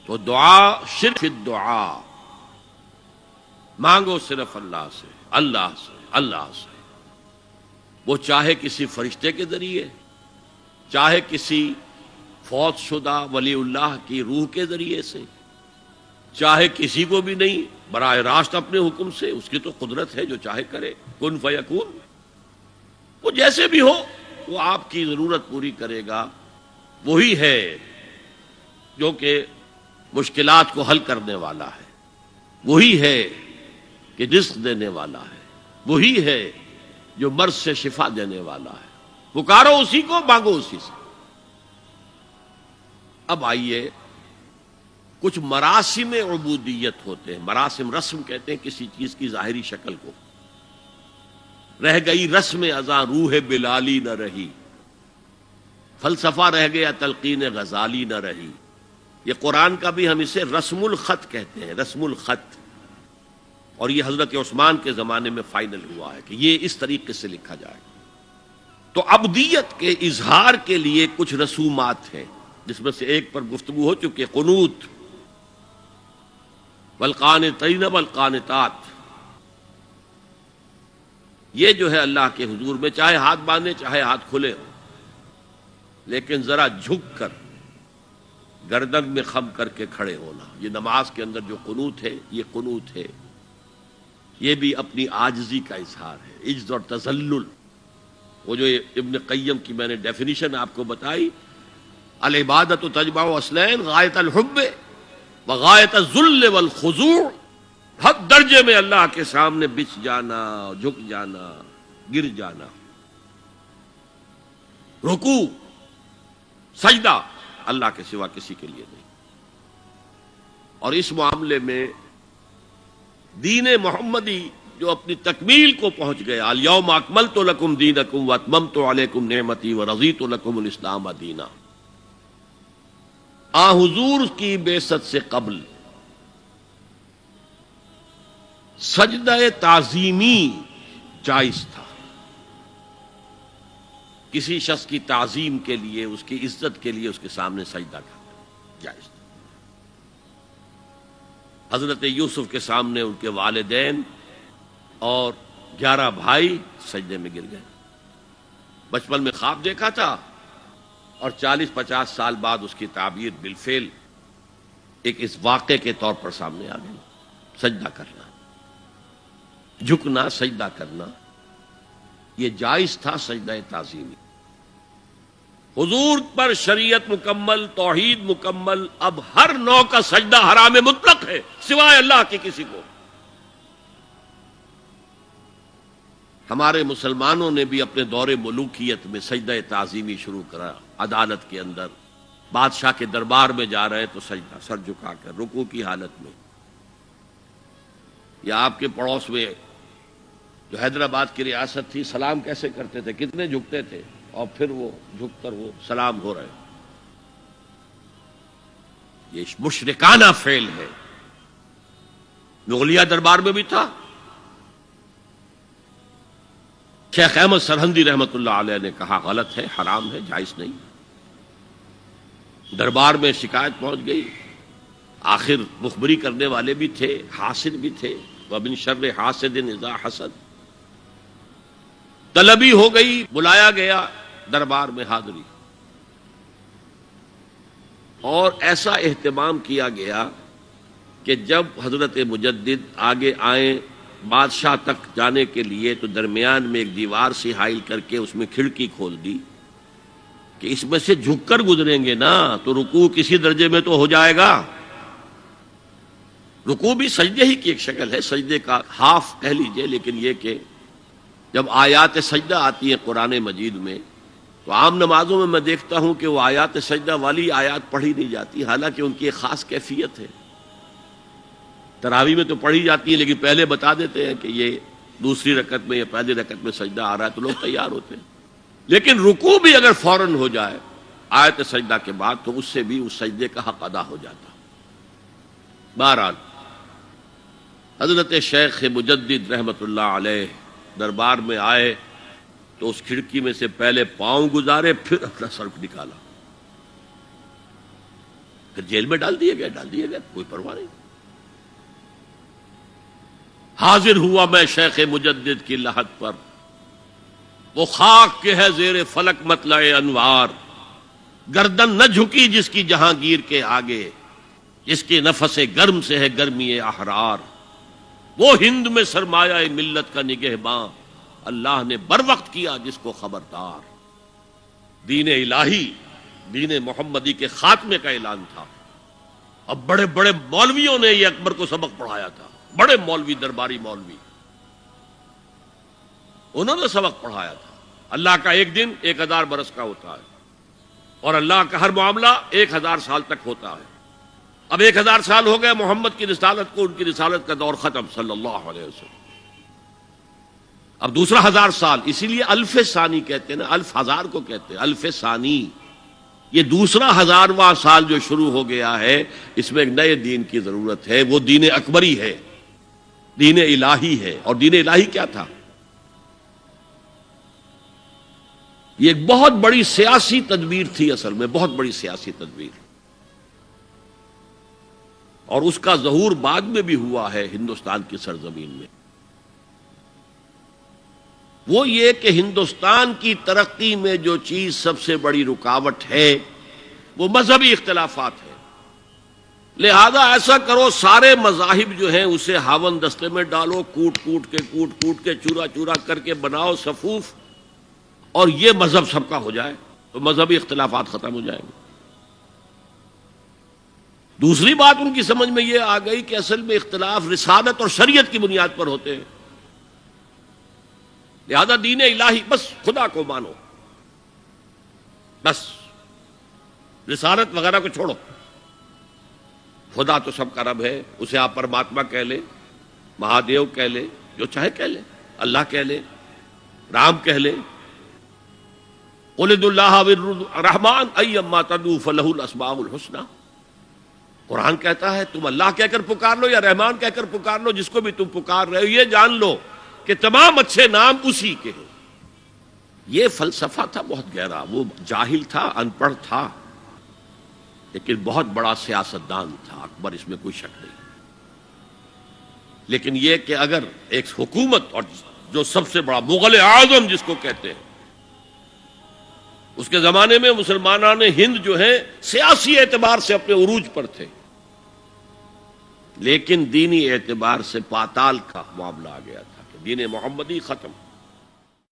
تو دعا شرک الدعا، مانگو صرف اللہ سے، اللہ سے، اللہ سے، وہ چاہے کسی فرشتے کے ذریعے، چاہے کسی فوت شدہ ولی اللہ کی روح کے ذریعے سے، چاہے کسی کو بھی نہیں، براہ راست اپنے حکم سے، اس کی تو قدرت ہے، جو چاہے کرے، کن فیکون، وہ جیسے بھی ہو وہ آپ کی ضرورت پوری کرے گا۔ وہی ہے جو کہ مشکلات کو حل کرنے والا ہے، وہی ہے کہ رزق دینے والا ہے، وہی ہے جو مرض سے شفا دینے والا ہے۔ پکارو اسی کو، مانگو اسی سے۔ اب آئیے، کچھ مراسم عبودیت ہوتے ہیں، مراسم، رسم کہتے ہیں کسی چیز کی ظاہری شکل کو۔ رہ گئی رسم ازاں روح بلالی نہ رہی، فلسفہ رہ گیا تلقین غزالی نہ رہی۔ یہ قرآن کا بھی ہم اسے رسم الخط کہتے ہیں، رسم الخط، اور یہ حضرت عثمان کے زمانے میں فائنل ہوا ہے کہ یہ اس طریقے سے لکھا جائے۔ تو عبدیت کے اظہار کے لیے کچھ رسومات ہیں، جس میں سے ایک پر گفتگو ہو چکی، قنوت، والقانتین والقانتات۔ یہ جو ہے اللہ کے حضور میں چاہے ہاتھ باندھے چاہے ہاتھ کھلے ہو، لیکن ذرا جھک کر گردن میں خم کر کے کھڑے ہونا، یہ نماز کے اندر جو قنوت ہے، یہ قنوت ہے، یہ بھی اپنی عاجزی کا اظہار ہے، عجز اور تذلل۔ وہ جو ابن قیم کی میں نے ڈیفینیشن آپ کو بتائی، العبادت تجمع اصلین، غایت الحب وغایت الذل والخضوع، حد درجے میں اللہ کے سامنے بچ جانا، جھک جانا، گر جانا، رکوع، سجدہ، اللہ کے سوا کسی کے لیے نہیں۔ اور اس معاملے میں دین محمدی جو اپنی تکمیل کو پہنچ گیا، الیوم اکملت لکم دینکم واتممت علیکم نعمتی ورضیت لکم الاسلام دینا، آ حضور کی بعثت سے قبل سجدہ تعظیمی جائز تھا، کسی شخص کی تعظیم کے لیے، اس کی عزت کے لیے اس کے سامنے سجدہ کرنا جائز تھا۔ حضرت یوسف کے سامنے ان کے والدین اور 11 بھائی سجدے میں گر گئے۔ بچپن میں خواب دیکھا تھا اور 40-50 سال بعد اس کی تعبیر بالفعل ایک اس واقعے کے طور پر سامنے آ گئی۔ سجدہ کرنا، جھکنا، سجدہ کرنا، یہ جائز تھا، سجدہ تعظیمی۔ حضور پر شریعت مکمل، توحید مکمل، اب ہر نوع کا سجدہ حرام مطلق ہے سوائے اللہ کے کسی کو۔ ہمارے مسلمانوں نے بھی اپنے دور ملوکیت میں سجدہ تعظیمی شروع کرا، عدالت کے اندر بادشاہ کے دربار میں جا رہے تو سجدہ، سر جھکا کر، رکوع کی حالت میں۔ یا آپ کے پڑوس میں جو حیدرآباد کی ریاست تھی، سلام کیسے کرتے تھے، کتنے جھکتے تھے، اور پھر وہ جھک کر وہ سلام ہو رہے۔ یہ مشرکانہ فعل ہے، مغلیہ دربار میں بھی تھا۔ شیخ احمد سرہندی رحمت اللہ علیہ نے کہا غلط ہے، حرام ہے، جائز نہیں۔ دربار میں شکایت پہنچ گئی، آخر مخبری کرنے والے بھی تھے، حاسد بھی تھے، وَمِن شَرِّ حَاسِدٍ إِذَا حَسَدَ، طلبی ہو گئی، بلایا گیا دربار میں، حاضری، اور ایسا اہتمام کیا گیا کہ جب حضرت مجدد آگے آئیں بادشاہ تک جانے کے لیے تو درمیان میں ایک دیوار سی حائل کر کے اس میں کھڑکی کھول دی کہ اس میں سے جھک کر گزریں گے نا تو رکوع کسی درجے میں تو ہو جائے گا۔ رکوع بھی سجدے ہی کی ایک شکل ہے، سجدے کا ہاف کہہ لیجئے، لیکن یہ کہ جب آیات سجدہ آتی ہیں قرآن مجید میں تو عام نمازوں میں میں دیکھتا ہوں کہ وہ آیات سجدہ والی آیات پڑھی نہیں جاتی، حالانکہ ان کی ایک خاص کیفیت ہے۔ تراویح میں تو پڑھی جاتی ہے لیکن پہلے بتا دیتے ہیں کہ یہ دوسری رکعت میں یا پہلی رکعت میں سجدہ آ رہا ہے تو لوگ تیار ہوتے ہیں، لیکن رکوع بھی اگر فوراً ہو جائے آیت سجدہ کے بعد تو اس سے بھی اس سجدے کا حق ادا ہو جاتا۔ بہرحال حضرت شیخ مجدد رحمت اللہ علیہ دربار میں آئے تو اس کھڑکی میں سے پہلے پاؤں گزارے، پھر اپنا سر نکالا، پھر جیل میں ڈال دیے گئے کوئی پرواہ نہیں. حاضر ہوا میں شیخ مجدد کی لحد پر، وہ خاک کے ہے زیر فلک مطلع انوار، گردن نہ جھکی جس کی جہانگیر کے آگے، جس کے نفس گرم سے ہے گرمی احرار. وہ ہند میں سرمایہ ملت کا نگہباں، اللہ نے بر وقت کیا جس کو خبردار. دین الہی، دین محمدی کے خاتمے کا اعلان تھا. اب بڑے بڑے مولویوں نے یہ اکبر کو سبق پڑھایا تھا، بڑے مولوی، درباری مولوی، انہوں نے سبق پڑھایا تھا. اللہ کا ایک دن 1000 برس کا ہوتا ہے، اور اللہ کا ہر معاملہ 1000 سال تک ہوتا ہے. اب 1000 سال ہو گئے محمد کی رسالت کو، ان کی رسالت کا دور ختم صلی اللہ علیہ وسلم. اب دوسرا 1000 سال، اسی لیے الف ثانی کہتے ہیں نا، الف ہزار کو کہتے ہیں الف ثانی. یہ دوسرا 1000واں سال جو شروع ہو گیا ہے، اس میں ایک نئے دین کی ضرورت ہے. وہ دین اکبری ہے، دین الہی ہے. اور دین الہی کیا تھا؟ یہ ایک بہت بڑی سیاسی تدبیر تھی، اصل میں بہت بڑی سیاسی تدبیر، اور اس کا ظہور بعد میں بھی ہوا ہے ہندوستان کی سرزمین میں. وہ یہ کہ ہندوستان کی ترقی میں جو چیز سب سے بڑی رکاوٹ ہے وہ مذہبی اختلافات ہیں. لہذا ایسا کرو، سارے مذاہب جو ہیں اسے ہاون دستے میں ڈالو، کوٹ کوٹ کے چورا چورا کر کے بناؤ صفوف، اور یہ مذہب سب کا ہو جائے تو مذہبی اختلافات ختم ہو جائیں گے. دوسری بات ان کی سمجھ میں یہ آ گئی کہ اصل میں اختلاف رسالت اور شریعت کی بنیاد پر ہوتے ہیں. لہذا دین الہی، بس خدا کو مانو، بس رسالت وغیرہ کو چھوڑو. خدا تو سب کا رب ہے، اسے آپ پرماتما کہہ لیں، مہادیو کہہ لیں، جو چاہے کہہ لیں، اللہ کہہ لیں، رام کہہ لیں. قل ادعوا اللہ الرحمن ایما تدعوا فلہ الاسماء الحسنی. قرآن کہتا ہے تم اللہ کہہ کر پکار لو یا رحمان کہہ کر پکار لو، جس کو بھی تم پکار رہے ہو یہ جان لو کہ تمام اچھے نام اسی کے ہیں. یہ فلسفہ تھا بہت گہرا. وہ جاہل تھا، ان پڑھ تھا، لیکن بہت بڑا سیاستدان تھا اکبر، اس میں کوئی شک نہیں. لیکن یہ کہ اگر ایک حکومت، اور جو سب سے بڑا مغل اعظم جس کو کہتے ہیں، اس کے زمانے میں مسلمانان ہند جو ہیں سیاسی اعتبار سے اپنے عروج پر تھے، لیکن دینی اعتبار سے پاتال کا معاملہ آ گیا تھا کہ دین محمدی ختم.